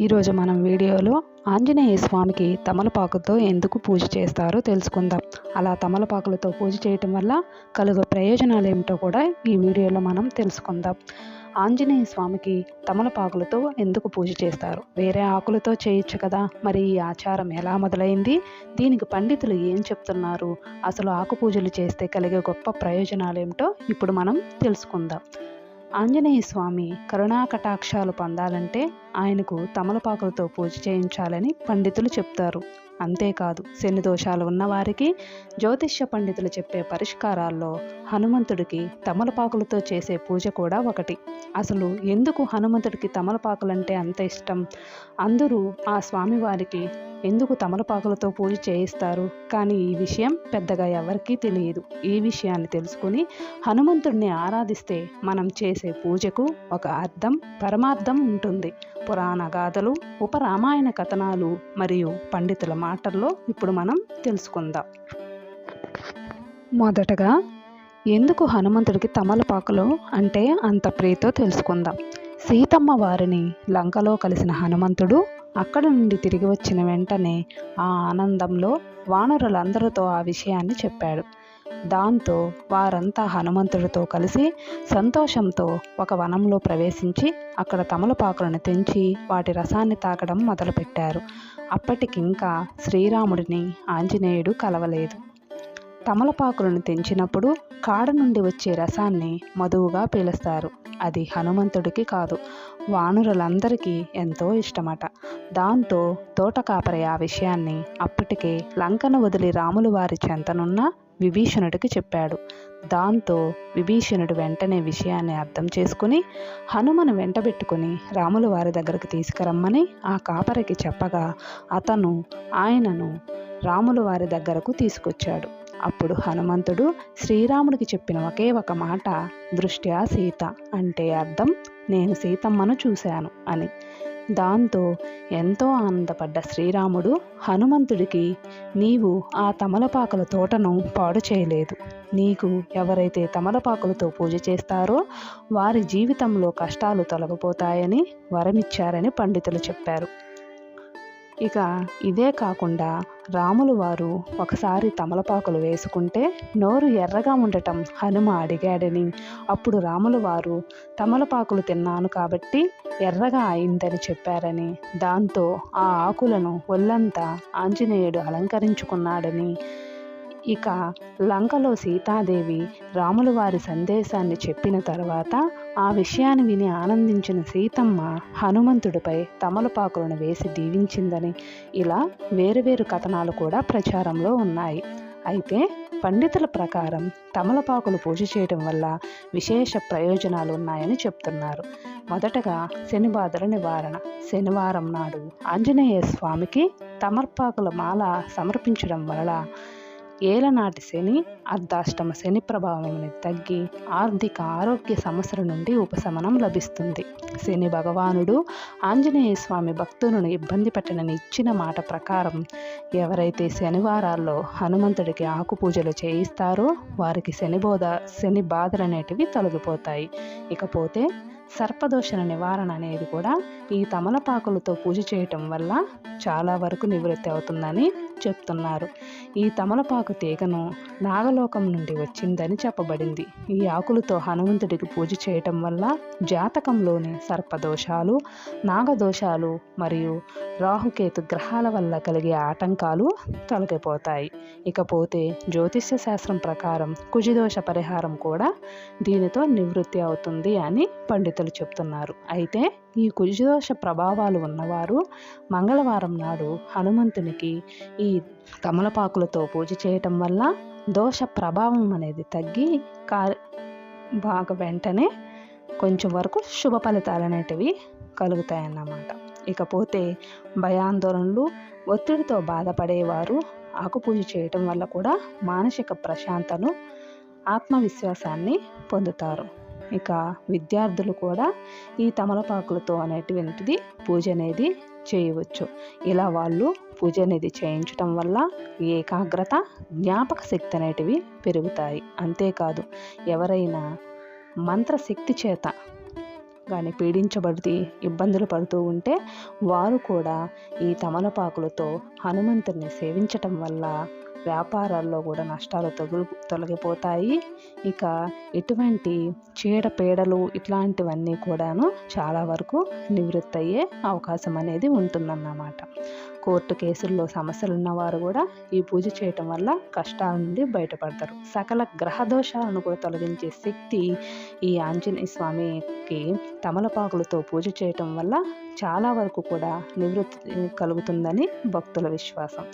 ఈరోజు మనం వీడియోలో ఆంజనేయ స్వామికి తమలపాకుతో ఎందుకు పూజ చేస్తారో తెలుసుకుందాం. అలా తమలపాకులతో పూజ చేయటం వల్ల కలుగు ప్రయోజనాలు ఏమిటో కూడా ఈ వీడియోలో మనం తెలుసుకుందాం. ఆంజనేయ స్వామికి తమలపాకులతో ఎందుకు పూజ చేస్తారు? వేరే ఆకులతో చేయొచ్చు కదా. మరి ఈ ఆచారం ఎలా మొదలైంది? దీనికి పండితులు ఏం చెప్తున్నారు? అసలు ఆకు పూజలు చేస్తే కలిగే గొప్ప ప్రయోజనాలు ఏమిటో ఇప్పుడు మనం తెలుసుకుందాం. ఆంజనేయ స్వామి కరుణా కటాక్షాలు పొందాలంటే ఆయనకు తమలపాకులతో పూజ చేయించాలని పండితులు చెప్తారు. అంతేకాదు, శని దోషాలు ఉన్నవారికి జ్యోతిష్య పండితులు చెప్పే పరిష్కారాల్లో హనుమంతుడికి తమలపాకులతో చేసే పూజ కూడా ఒకటి. అసలు ఎందుకు హనుమంతుడికి తమలపాకులంటే అంత ఇష్టం? అందరూ ఆ స్వామివారికి ఎందుకు తమలపాకులతో పూజ చేయిస్తారు? కానీ ఈ విషయం పెద్దగా ఎవరికీ తెలియదు. ఈ విషయాన్ని తెలుసుకుని హనుమంతుడిని ఆరాధిస్తే మనం చేసే పూజకు ఒక అర్థం, పరమార్థం ఉంటుంది. పురాణ గాథలు, ఉపరామాయణ కథనాలు మరియు పండితుల మాటల్లో ఇప్పుడు మనం తెలుసుకుందాం. మొదటగా ఎందుకు హనుమంతుడికి తమలపాకులు అంటే అంత ప్రీతో తెలుసుకుందాం. సీతమ్మ వారిని లంకలో కలిసిన హనుమంతుడు అక్కడ నుండి తిరిగి వచ్చిన వెంటనే ఆ ఆనందంలో వానరులందరితో ఆ విషయాన్ని చెప్పాడు. దాంతో వారంతా హనుమంతుడితో కలిసి సంతోషంతో ఒక వనంలో ప్రవేశించి అక్కడ తమలపాకులను తెంచి వాటి రసాన్ని తాగడం మొదలుపెట్టారు. అప్పటికింకా శ్రీరాముడిని ఆంజనేయుడు కలవలేదు. తమలపాకులను తెంచినప్పుడు కాడ నుండి వచ్చే రసాన్ని మధువుగా పీలుస్తారు. అది హనుమంతుడికి కాదు, వానరులందరికీ ఎంతో ఇష్టమట. దాంతో తోటకాపరి ఆ విషయాన్ని అప్పటికే లంకను వదిలి రాములు వారి చెంతనున్న విభీషణుడికి చెప్పాడు. దాంతో విభీషణుడు వెంటనే విషయాన్ని అర్థం చేసుకుని హనుమను వెంటబెట్టుకుని రాములు వారి దగ్గరకు తీసుకురమ్మని ఆ కాపరికి చెప్పగా అతను ఆయనను రాములు వారి దగ్గరకు తీసుకొచ్చాడు. అప్పుడు హనుమంతుడు శ్రీరాముడికి చెప్పిన ఒకే ఒక మాట, దృష్ట్యా సీత, అంటే అర్థం నేను సీతమ్మను చూశాను అని. దాంతో ఎంతో ఆనందపడ్డ శ్రీరాముడు హనుమంతుడికి, నీవు ఆ తమలపాకుల తోటను పాడు చేయలేదు. నీకు ఎవరైతే తమలపాకులతో పూజ చేస్తారో వారి జీవితంలో కష్టాలు తొలగిపోతాయని వరమిచ్చారని పండితులు చెప్పారు. ఇక ఇదే కాకుండా రాములు వారు ఒకసారి తమలపాకులు వేసుకుంటే నోరు ఎర్రగా ఉండటం హనుమ అడిగాడని, అప్పుడు రాములు వారు తమలపాకులు తిన్నాను కాబట్టి ఎర్రగా అయిందని చెప్పారని, దాంతో ఆ ఆకులను ఒళ్ళంతా ఆంజనేయుడు అలంకరించుకున్నాడని, ఇక లంకలో సీతాదేవి రాములు వారి సందేశాన్ని చెప్పిన తర్వాత ఆ విషయాన్ని విని ఆనందించిన సీతమ్మ హనుమంతుడిపై తమలపాకులను వేసి దీవించిందని, ఇలా వేరువేరు కథనాలు కూడా ప్రచారంలో ఉన్నాయి. అయితే పండితుల ప్రకారం తమలపాకులు పూజ చేయడం వల్ల విశేష ప్రయోజనాలు ఉన్నాయని చెప్తున్నారు. మొదటగా శని బాధల నివారణ. శనివారం నాడు ఆంజనేయ స్వామికి తమలపాకుల మాల సమర్పించడం వల్ల ఏలనాటి శని, అర్ధాష్టమ శని ప్రభావం అనేది తగ్గి ఆర్థిక ఆరోగ్య సమస్యల నుండి ఉపశమనం లభిస్తుంది. శని భగవానుడు ఆంజనేయ స్వామి భక్తులను ఇబ్బంది పెట్టనని ఇచ్చిన మాట ప్రకారం ఎవరైతే శనివారాల్లో హనుమంతుడికి ఆకు పూజలు చేయిస్తారో వారికి శని బాధలు అనేటివి తొలగిపోతాయి. ఇకపోతే సర్పదోషణ నివారణ అనేది కూడా ఈ తమలపాకులతో పూజ చేయటం వల్ల చాలా వరకు నివృత్తి అవుతుందని చెప్తున్నారు. ఈ తమలపాకు తీగను నాగలోకం నుండి వచ్చిందని చెప్పబడింది. ఈ ఆకులతో హనుమంతుడికి పూజ చేయటం వల్ల జాతకంలోని సర్పదోషాలు, నాగదోషాలు మరియు రాహుకేతు గ్రహాల వల్ల కలిగే ఆటంకాలు తొలగిపోతాయి. ఇకపోతే జ్యోతిష్య శాస్త్రం ప్రకారం కుజదోష పరిహారం కూడా దీనితో నివృత్తి అవుతుంది అని పండితులు చెప్తున్నారు. అయితే ఈ కుజదోష ప్రభావాలు ఉన్నవారు మంగళవారం నాడు హనుమంతునికి ఈ తమలపాకులతో పూజ చేయటం వల్ల దోష ప్రభావం అనేది తగ్గి బాగా వెంటనే కొంచెం వరకు శుభ ఫలితాలు అనేటివి కలుగుతాయన్నమాట. ఇకపోతే భయాందోళనలు, ఒత్తిడితో బాధపడేవారు ఆకు పూజ చేయటం వల్ల కూడా మానసిక ప్రశాంతను, ఆత్మవిశ్వాసాన్ని పొందుతారు. ఇక విద్యార్థులు కూడా ఈ తమలపాకులతో అనేటువంటిది పూజ అనేది చేయవచ్చు. ఇలా వాళ్ళు పూజ అనేది చేయించటం వల్ల ఏకాగ్రత, జ్ఞాపక శక్తి అనేటివి పెరుగుతాయి. అంతేకాదు, ఎవరైనా మంత్రశక్తి చేత కానీ పీడించబడి ఇబ్బందులు పడుతూ ఉంటే వారు కూడా ఈ తమలపాకులతో హనుమంతుడిని సేవించటం వల్ల వ్యాపారాల్లో కూడా నష్టాలు తొలగిపోతాయి. ఇక ఎటువంటి చీడపీడలు ఇట్లాంటివన్నీ కూడాను చాలా వరకు నివృత్తి అయ్యే అవకాశం అనేది ఉంటుందన్నమాట. కోర్టు కేసుల్లో సమస్యలు ఉన్నవారు కూడా ఈ పూజ చేయటం వల్ల కష్టాల నుండి బయటపడతారు. సకల గ్రహ దోషాలను కూడా తొలగించే శక్తి ఈ ఆంజనేయ స్వామికి తమలపాకులతో పూజ చేయటం వల్ల చాలా వరకు కూడా నివృత్తి కలుగుతుందని భక్తుల విశ్వాసం.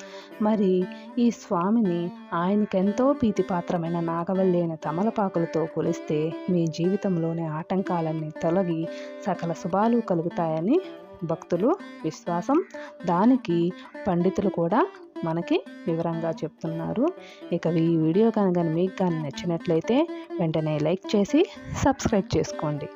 మరి ఈ స్వామిని ఆయనకెంతో ప్రీతిపాత్రమైన నాగవల్లి అయిన తమలపాకులతో కొలిస్తే మీ జీవితంలోని ఆటంకాలన్నీ తొలగి సకల శుభాలు కలుగుతాయని భక్తులు విశ్వాసం. దానికి పండితులు కూడా మనకి వివరంగా చెప్తున్నారు. ఇక ఈ వీడియో కనుక మీకు కానీ నచ్చినట్లయితే వెంటనే లైక్ చేసి సబ్స్క్రైబ్ చేసుకోండి.